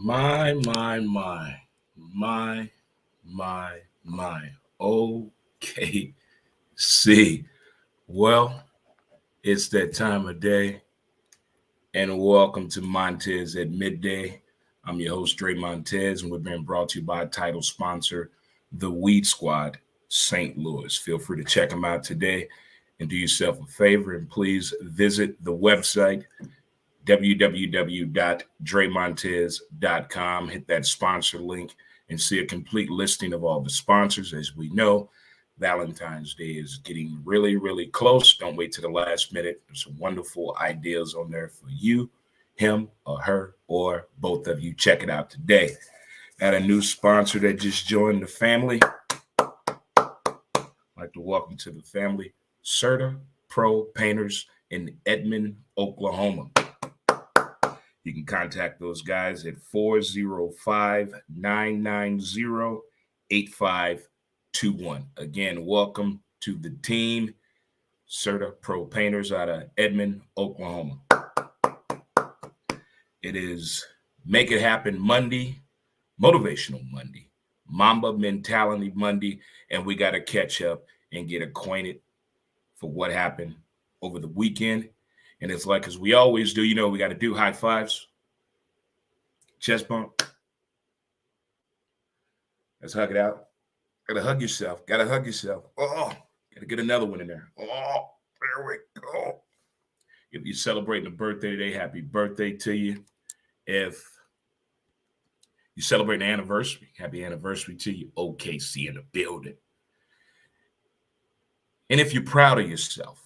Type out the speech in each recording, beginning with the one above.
My, my. Okay, see. Well, it's that time of day, and welcome to Montez at Midday. I'm your host, Dre Montez, and we're being brought to you by title sponsor, The Weed Squad, St. Louis. Feel free to check them out today and do yourself a favor, and please visit the website, www.dremontez.com. Hit that sponsor link and see a complete listing of all the sponsors. As we know, Valentine's Day is getting really, really close. Don't wait to the last minute. There's some wonderful ideas on there for you, him or her, or both of you. Check it out today. Got a new sponsor that just joined the family. I'd like to welcome to the family, Serta Pro Painters in Edmond, Oklahoma. You can contact those guys at 405-990-8521. Again, welcome to the team, Serta Pro Painters out of Edmond, Oklahoma. It is Make It Happen Monday, Motivational Monday, Mamba Mentality Monday, and we got to catch up and get acquainted for what happened over the weekend. And it's like, as we always do, we got to do high fives, chest bump. Let's hug it out. Got to hug yourself. Got to hug yourself. Oh, got to get another one in there. Oh, there we go. If you're celebrating a birthday today, happy birthday to you. If you're celebrating an anniversary, happy anniversary to you. OKC in the building. And if you're proud of yourself,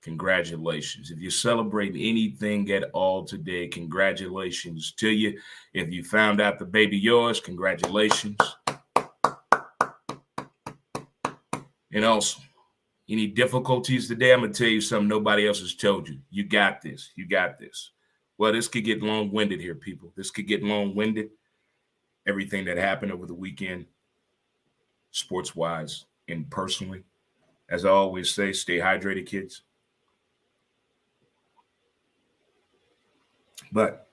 congratulations. If you're celebrating anything at all today, congratulations to you. If you found out the baby yours, congratulations. And also, any difficulties today, I'm going to tell you something nobody else has told you. You got this. You got this. Well, this could get long-winded here, people. This could get long-winded. Everything that happened over the weekend, sports-wise and personally. As I always say, stay hydrated, kids. But,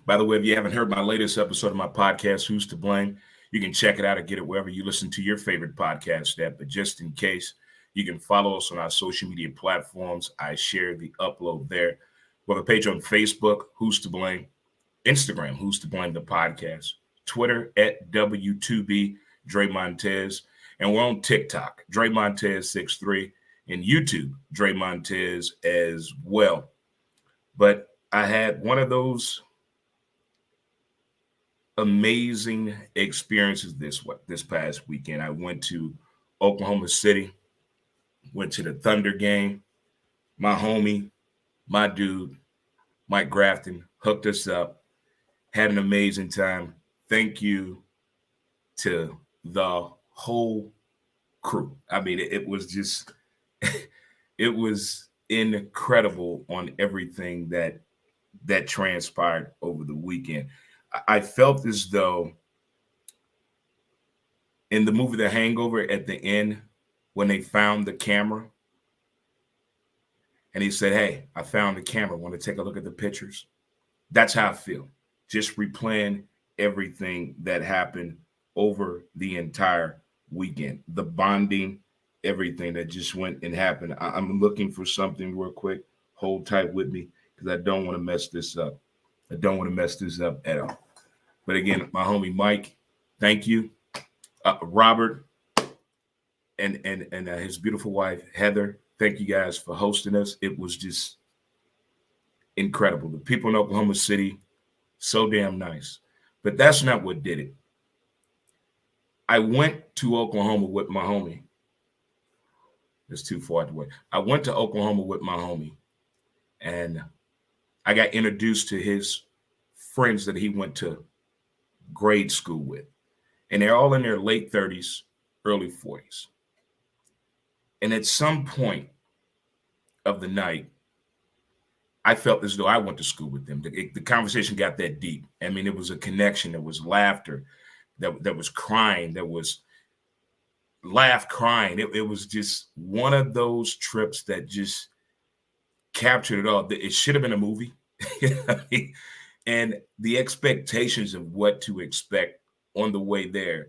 by the way, if you haven't heard my latest episode of my podcast, Who's to Blame, you can check it out or get it wherever you listen to your favorite podcast app. But just in case, you can follow us on our social media platforms. I share the upload there. We have a page on Facebook, Who's to Blame, Instagram, Who's to Blame the podcast, Twitter at W2B Dre Montez, and we're on TikTok, Dre Montez 63, and YouTube, Dre Montez as well. But I had one of those amazing experiences this past weekend. I went to Oklahoma City, went to the Thunder game. My homie, my dude, Mike Grafton, hooked us up, had an amazing time. Thank you to the whole crew. I mean, it was just, it was incredible on everything that transpired over the weekend. I felt as though in the movie The Hangover at the end, when they found the camera, and he said, "Hey, I found the camera. Want to take a look at the pictures?" That's how I feel. Just replaying everything that happened over the entire weekend. The bonding, everything that just went and happened. I'm looking for something real quick. Hold tight with me because I don't want to mess this up. I don't want to mess this up at all. But again, my homie Mike, thank you. Robert and his beautiful wife, Heather, thank you guys for hosting us. It was just incredible. The people in Oklahoma City, so damn nice. But that's not what did it. I went to Oklahoma with my homie. It's too far away. I went to Oklahoma with my homie, and I got introduced to his friends that he went to grade school with. And they're all in their late 30s, early 40s. And at some point of the night, I felt as though I went to school with them. The conversation got that deep. I mean, it was a connection. There was laughter. There was crying. There was crying. It was just one of those trips that just captured it all. It should have been a movie. And the expectations of what to expect on the way there,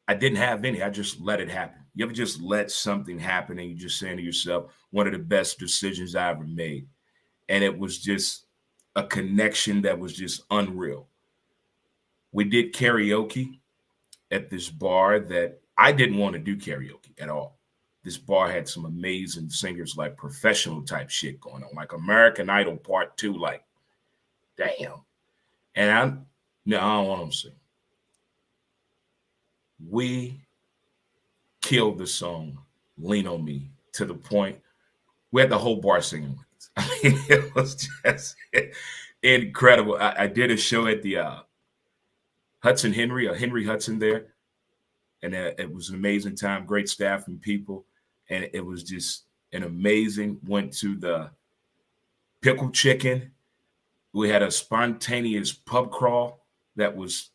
I didn't have any. I just let it happen. You ever just let something happen and you just saying to yourself, one of the best decisions I ever made. And it was just a connection that was just unreal. We did karaoke at this bar that I didn't want to do karaoke at all. This bar had some amazing singers, like professional type shit going on, like American Idol Part 2, like, damn. And no, I don't want them to sing. We killed the song Lean on Me to the point we had the whole bar singing with us. I mean, it was just incredible. I did a show at the Hudson Henry Hudson there, and it was an amazing time, great staff and people, and it was just an amazing. Went to the Pickle Chicken. We had a spontaneous pub crawl that was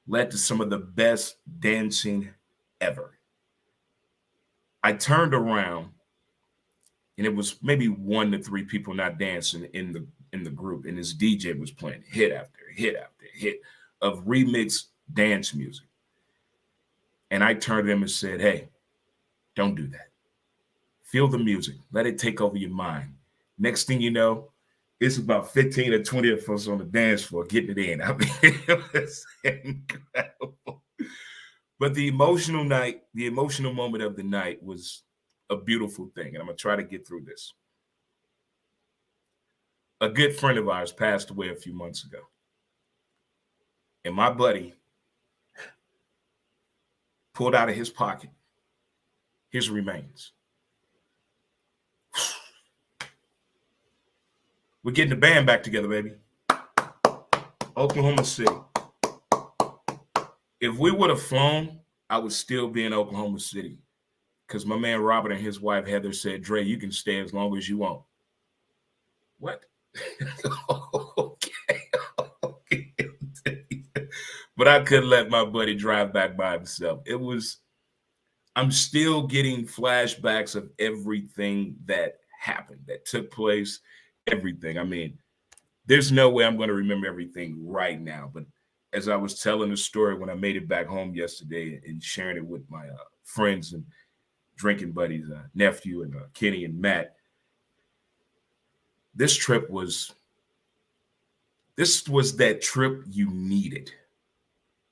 led to some of the best dancing ever. I turned around, and it was maybe 1 to 3 people not dancing in the group, and this DJ was playing hit after hit after hit of remixed dance music. And I turned to him and said, "Hey, don't do that. Feel the music. Let it take over your mind." Next thing you know, it's about 15 or 20 of us on the dance floor getting it in. I mean, it was incredible. But the emotional moment of the night was a beautiful thing. And I'm going to try to get through this. A good friend of ours passed away a few months ago. And my buddy pulled out of his pocket his remains. We're getting the band back together, baby. Oklahoma City. If we would have flown, I would still be in Oklahoma City. Because my man Robert and his wife Heather said, "Dre, you can stay as long as you want." What? Okay. But I couldn't let my buddy drive back by himself. I'm still getting flashbacks of everything that happened, that took place, everything. I mean, there's no way I'm going to remember everything right now. But as I was telling the story when I made it back home yesterday and sharing it with my friends and drinking buddies, nephew and Kenny and Matt, this was that trip you needed.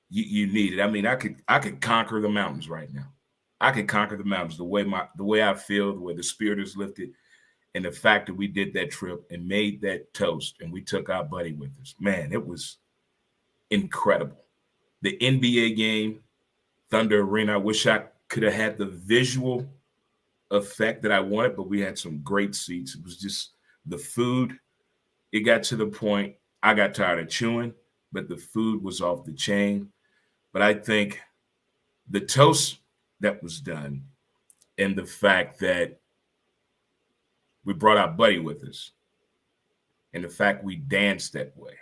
You needed. I mean, I could conquer the mountains right now. I could conquer the mountains the way I feel, the way the spirit is lifted, and the fact that we did that trip and made that toast and we took our buddy with us. Man, it was incredible. The NBA game, Thunder Arena. I wish I could have had the visual effect that I wanted, but we had some great seats. It was just the food. It got to the point I got tired of chewing, but the food was off the chain. But I think the toast that was done and the fact that we brought our buddy with us and the fact we danced that way.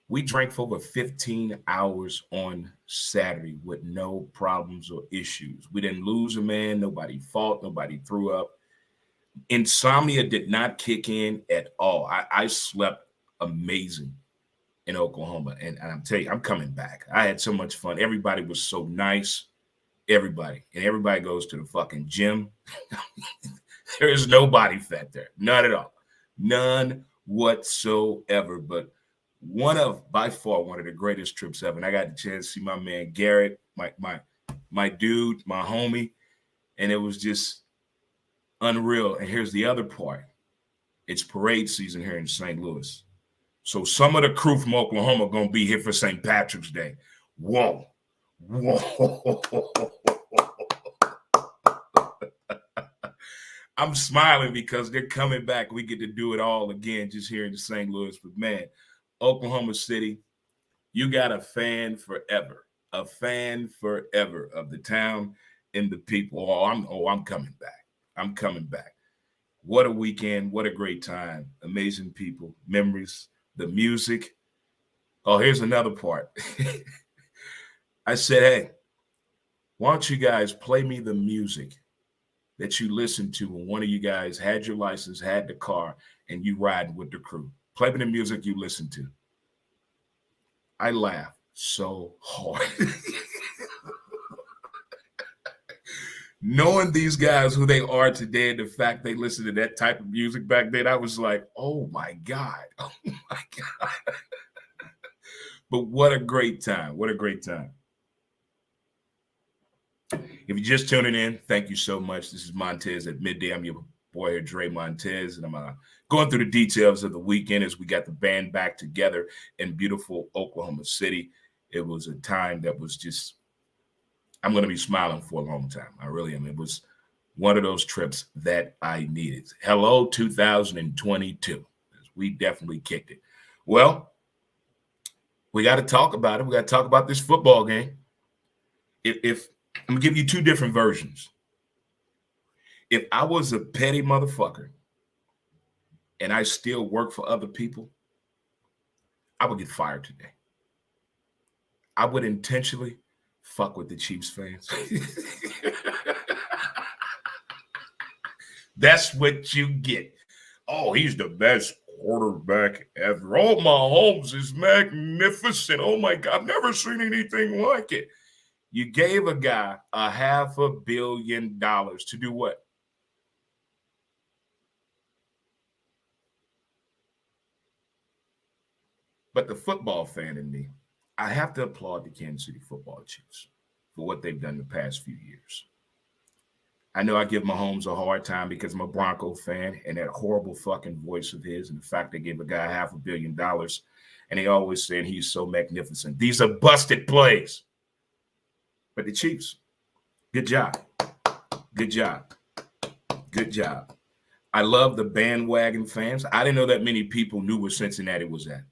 We drank for over 15 hours on Saturday with no problems or issues. We didn't lose a man. Nobody fought. Nobody threw up. Insomnia did not kick in at all. I slept amazing in Oklahoma. And I'm telling you, I'm coming back. I had so much fun. Everybody was so nice. Everybody. And everybody goes to the fucking gym. There is no body fat there. None at all. None whatsoever. But by far one of the greatest trips ever. And I got the chance to see my man Garrett, my dude, my homie. And it was just unreal. And here's the other part. It's parade season here in St. Louis. So some of the crew from Oklahoma are going to be here for St. Patrick's Day. Whoa. I'm smiling because they're coming back. We get to do it all again just here in St. Louis. But, man, Oklahoma City, you got a fan forever of the town and the people. I'm coming back. I'm coming back. What a weekend. What a great time. Amazing people, memories, the music. Oh, here's another part. I said, "Hey, why don't you guys play me the music that you listened to when one of you guys had your license, had the car, and you riding with the crew. Play me the music you listen to. I laugh so hard. Knowing these guys who they are today and the fact they listened to that type of music back then, I was like, oh my God. Oh my God. But what a great time. What a great time. If you're just tuning in, thank you so much. This is Montez at Midday. I'm your boy here, Dre Montez, and I'm going through the details of the weekend as we got the band back together in beautiful Oklahoma City. It was a time that was just, I'm going to be smiling for a long time. I really am. It was one of those trips that I needed. Hello, 2022. We definitely kicked it. Well, we got to talk about it. We got to talk about this football game. If I'm going to give you two different versions. If I was a petty motherfucker and I still work for other people, I would get fired today. I would intentionally fuck with the Chiefs fans. That's what you get. Oh, he's the best quarterback ever. Oh, Mahomes is magnificent. Oh, my God. I've never seen anything like it. You gave a guy $500 million to do what? But the football fan in me, I have to applaud the Kansas City Football Chiefs for what they've done the past few years. I know I give Mahomes a hard time because I'm a Bronco fan and that horrible fucking voice of his and the fact they gave a guy $500 million and they always saying he's so magnificent. These are busted plays. But the Chiefs, good job. Good job. Good job. I love the bandwagon fans. I didn't know that many people knew where Cincinnati was at.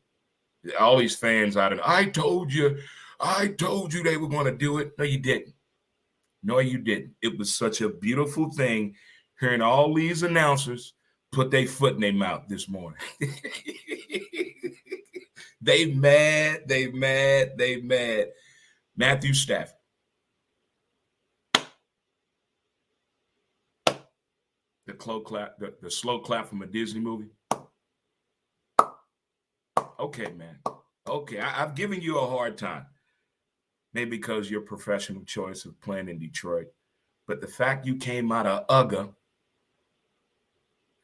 All these fans out of, I told you they were going to do it. No, you didn't. No, you didn't. It was such a beautiful thing hearing all these announcers put their foot in their mouth this morning. They mad. Matthew Stafford. The slow clap from a Disney movie. Okay, man. Okay, I've given you a hard time. Maybe because your professional choice of playing in Detroit. But the fact you came out of UGA,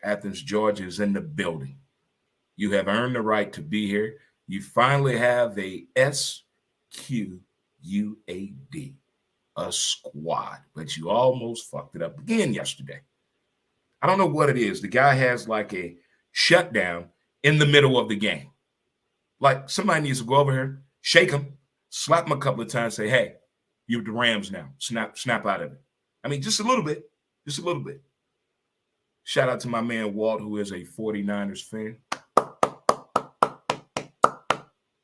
Athens, Georgia, is in the building. You have earned the right to be here. You finally have a SQUAD, a squad. But you almost fucked it up again yesterday. I don't know what it is. The guy has like a shutdown in the middle of the game. Like somebody needs to go over here, shake him, slap him a couple of times, say, hey, you're the Rams now. Snap out of it. I mean, just a little bit. Just a little bit. Shout out to my man Walt, who is a 49ers fan.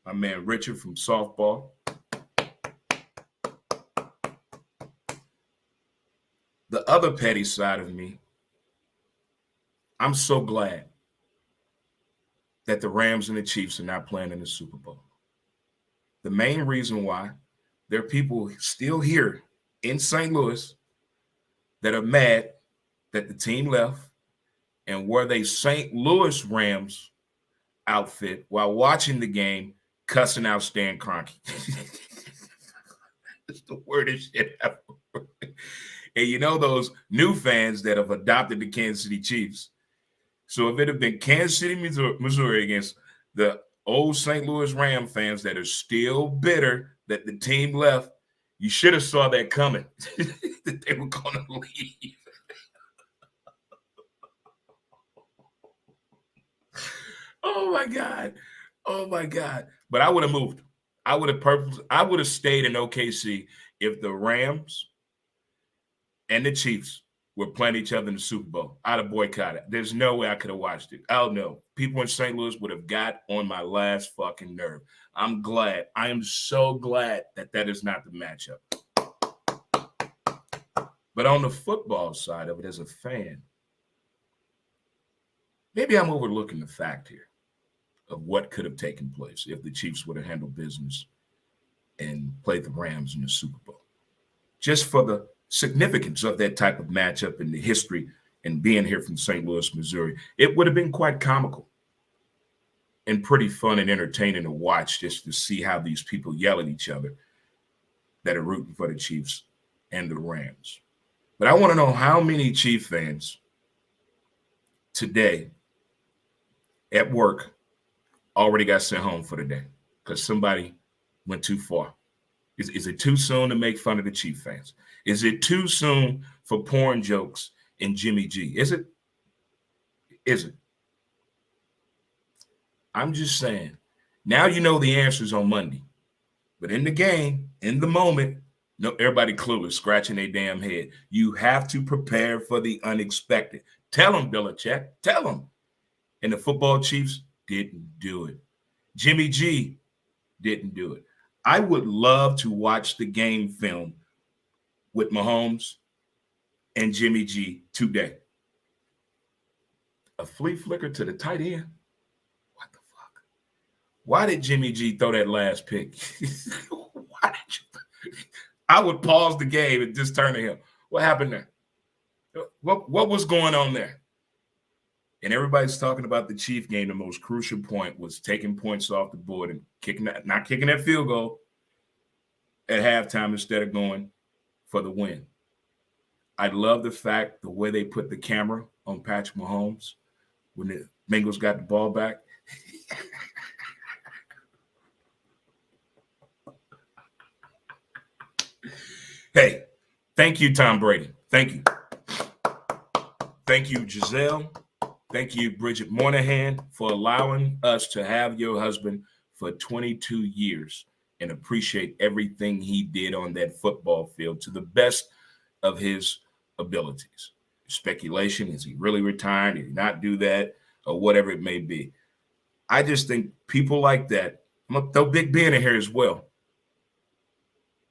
My man Richard from softball. The other petty side of me, I'm so glad that the Rams and the Chiefs are not playing in the Super Bowl. The main reason why, there are people still here in St. Louis that are mad that the team left and wore their St. Louis Rams outfit while watching the game, cussing out Stan Kroenke. It's the weirdest shit ever. And you know those new fans that have adopted the Kansas City Chiefs. So if it had been Kansas City, Missouri against the old St. Louis Ram fans that are still bitter that the team left, you should have saw that coming, that they were going to leave. Oh, my God. Oh, my God. But I would have moved. I would have stayed in OKC if the Rams and the Chiefs were playing each other in the Super Bowl. I'd have boycotted. There's no way I could have watched it. Oh, no. People in St. Louis would have got on my last fucking nerve. I'm glad. I am so glad that that is not the matchup. But on the football side of it, as a fan, maybe I'm overlooking the fact here of what could have taken place if the Chiefs would have handled business and played the Rams in the Super Bowl. Just for the significance of that type of matchup and the history and being here from St. Louis, Missouri, it would have been quite comical and pretty fun and entertaining to watch, just to see how these people yell at each other that are rooting for the Chiefs and the Rams. But I want to know how many Chief fans today at work already got sent home for the day because somebody went too far. Is it too soon to make fun of the Chief fans? Is it too soon for porn jokes and Jimmy G? Is it? Is it? I'm just saying. Now you know the answers on Monday. But in the game, in the moment, no, everybody clueless, scratching their damn head. You have to prepare for the unexpected. Tell them, Belichick. Tell them. And the football Chiefs didn't do it. Jimmy G didn't do it. I would love to watch the game film with Mahomes and Jimmy G today. A flea flicker to the tight end? What the fuck? Why did Jimmy G throw that last pick? Why did you? I would pause the game and just turn to him. What happened there? What was going on there? And everybody's talking about the Chief game. The most crucial point was taking points off the board and not kicking that field goal at halftime instead of going for the win. I love the fact the way they put the camera on Patrick Mahomes when the Bengals got the ball back. Hey, thank you, Tom Brady. Thank you. Thank you, Giselle. Thank you, Bridget Moynihan, for allowing us to have your husband for 22 years and appreciate everything he did on that football field to the best of his abilities. Speculation, is he really retired? Did he not do that? Or whatever it may be. I just think people like that, I'm going to throw Big Ben in here as well.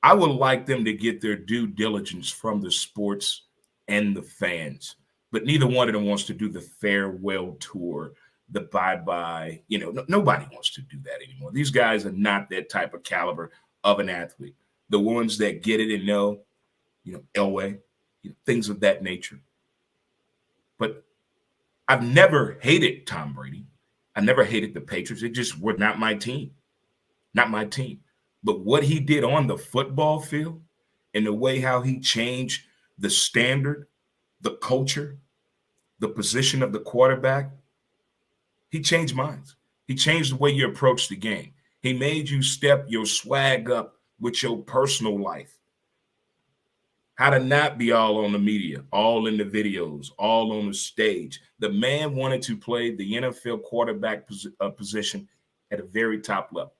I would like them to get their due diligence from the sports and the fans. But neither one of them wants to do the farewell tour, the bye-bye. Nobody wants to do that anymore. These guys are not that type of caliber of an athlete. The ones that get it and know, Elway, things of that nature. But I've never hated Tom Brady. I never hated the Patriots. It just were not my team. Not my team. But what he did on the football field and the way how he changed the standard, the culture, the position of the quarterback, he changed minds. He changed the way you approach the game. He made you step your swag up with your personal life. How to not be all on the media, all in the videos, all on the stage. The man wanted to play the NFL quarterback position at a very top level.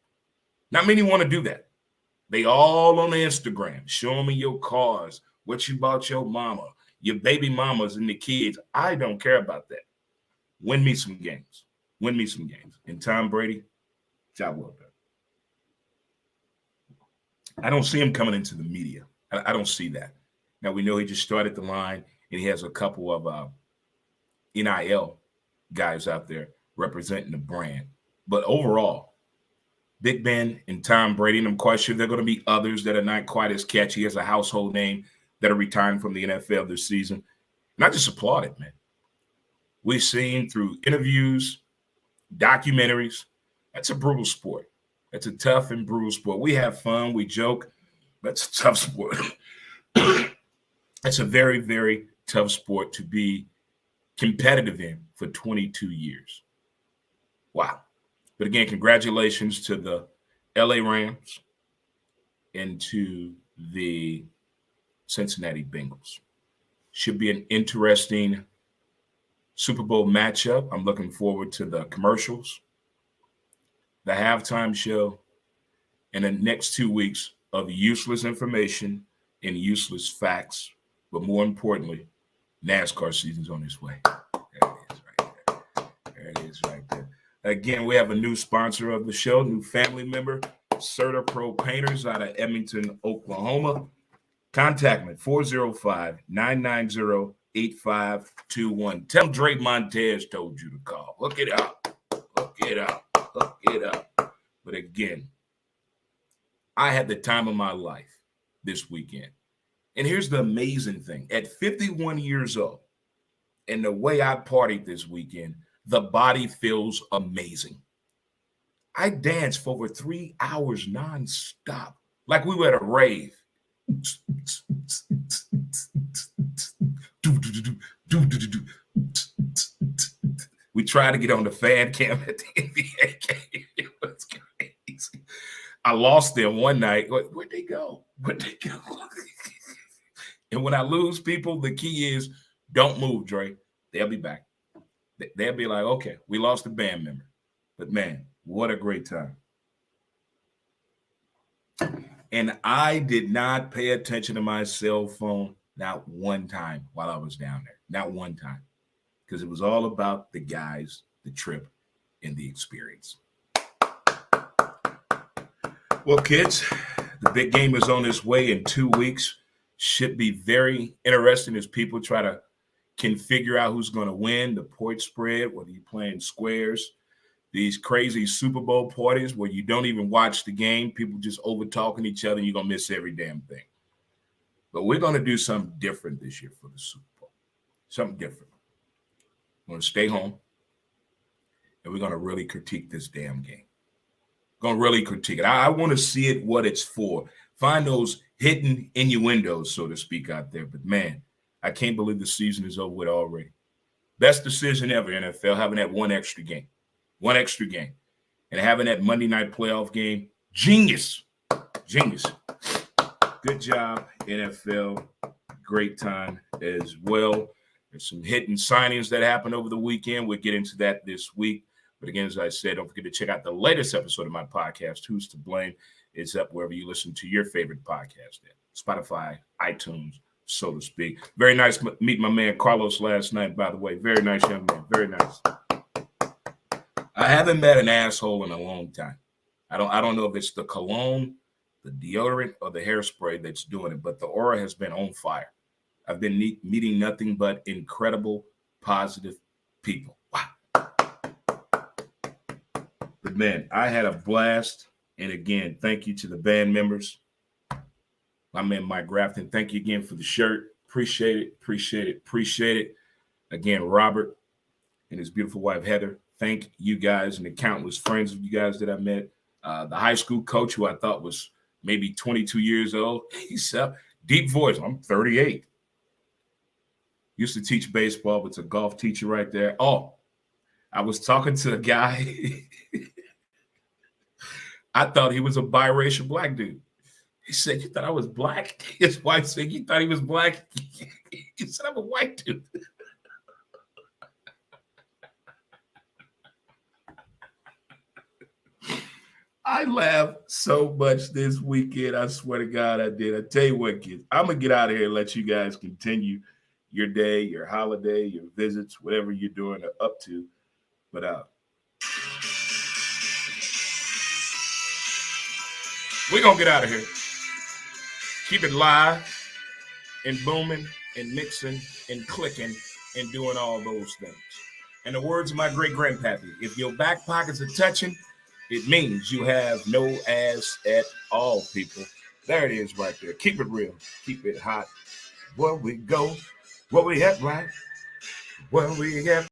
Not many want to do that. They all on the Instagram, showing me your cars, what you bought your mama, your baby mamas and the kids. I don't care about that. Win me some games. Win me some games. And Tom Brady, job well done. I don't see him coming into the media. I don't see that. Now, we know he just started the line, and he has a couple of NIL guys out there representing the brand. But overall, Big Ben and Tom Brady, and I'm quite sure there are going to be others that are not quite as catchy as a household name that are retiring from the NFL this season. And I just applaud it, man. We've seen through interviews, documentaries, that's a brutal sport. It's a tough and brutal sport. We have fun, we joke, but it's a tough sport. It's a very, very tough sport to be competitive in for 22 years. Wow. But again, congratulations to the LA Rams and to the Cincinnati Bengals. Should be an interesting Super Bowl matchup. I'm looking forward to the commercials, the halftime show, and the next 2 weeks of useless information and useless facts. But more importantly, NASCAR season's on its way. There it is right there. There it is right there. Again, we have a new sponsor of the show, new family member, Serta Pro Painters out of Edmonton, Oklahoma. Contact me, 405-990-8521. Tell Dre Montez told you to call. Hook it up. Hook it up. Hook it up. But again, I had the time of my life this weekend. And here's the amazing thing. At 51 years old, And the way I partied this weekend, the body feels amazing. I danced for over 3 hours nonstop, like we were at a rave. We tried to get on the fan cam at the NBA game. It was crazy. I lost them one night. Where'd they go? And when I lose people, the key is don't move, Dre. They'll be back. They'll be like, okay, we lost a band member. But man, what a great time. And I did not pay attention to my cell phone not one time while I was down there. Not one time. Because it was all about the guys, the trip, and the experience. Well, kids, the big game is on its way in 2 weeks. Should be very interesting as people can figure out who's going to win the point spread, whether you're playing squares, these crazy Super Bowl parties where you don't even watch the game, people just over talking each other, and you're going to miss every damn thing. But we're going to do something different this year for the Super Bowl. Something different. We're going to stay home, and we're going to really critique this damn game. Going to really critique it. I want to see it what it's for. Find those hidden innuendos, so to speak, out there. But, man, I can't believe the season is over with already. Best decision ever, NFL, having that one extra game. And having that Monday night playoff game. Genius. Good job, NFL. Great time as well. There's some hidden signings that happened over the weekend. We'll get into that this week. But again, as I said, don't forget to check out the latest episode of my podcast, Who's to Blame? It's up wherever you listen to your favorite podcast at Spotify, iTunes, so to speak. Very nice meet my man Carlos last night, by the way. Very nice young man. Very nice. I haven't met an asshole in a long time. I don't know if it's the cologne, the deodorant, or the hairspray that's doing it, but the aura has been on fire. I've been meeting nothing but incredible, positive people. Wow. But man, I had a blast. And again, thank you to the band members. My man Mike Grafton, thank you again for the shirt. Appreciate it. Again, Robert and his beautiful wife, Heather. Thank you guys and the countless friends of you guys that I met. The high school coach who I thought was maybe 22 years old. He's deep voice. I'm 38. Used to teach baseball, but it's a golf teacher right there. Oh, I was talking to a guy. I thought he was a biracial black dude. He said, "You thought I was black?" His wife said, "You thought he was black?" He said, "I'm a white dude." I laughed so much this weekend. I swear to God, I did. I tell you what, kids, I'm going to get out of here and let you guys continue your day, your holiday, your visits, whatever you're doing or up to. But we're going to get out of here. Keep it live and booming and mixing and clicking and doing all those things. In the words of my great-grandpappy, if your back pockets are touching, it means you have no ass at all, people. There it is right there. Keep it real. Keep it hot. Where we go, where we at, right? Where we at,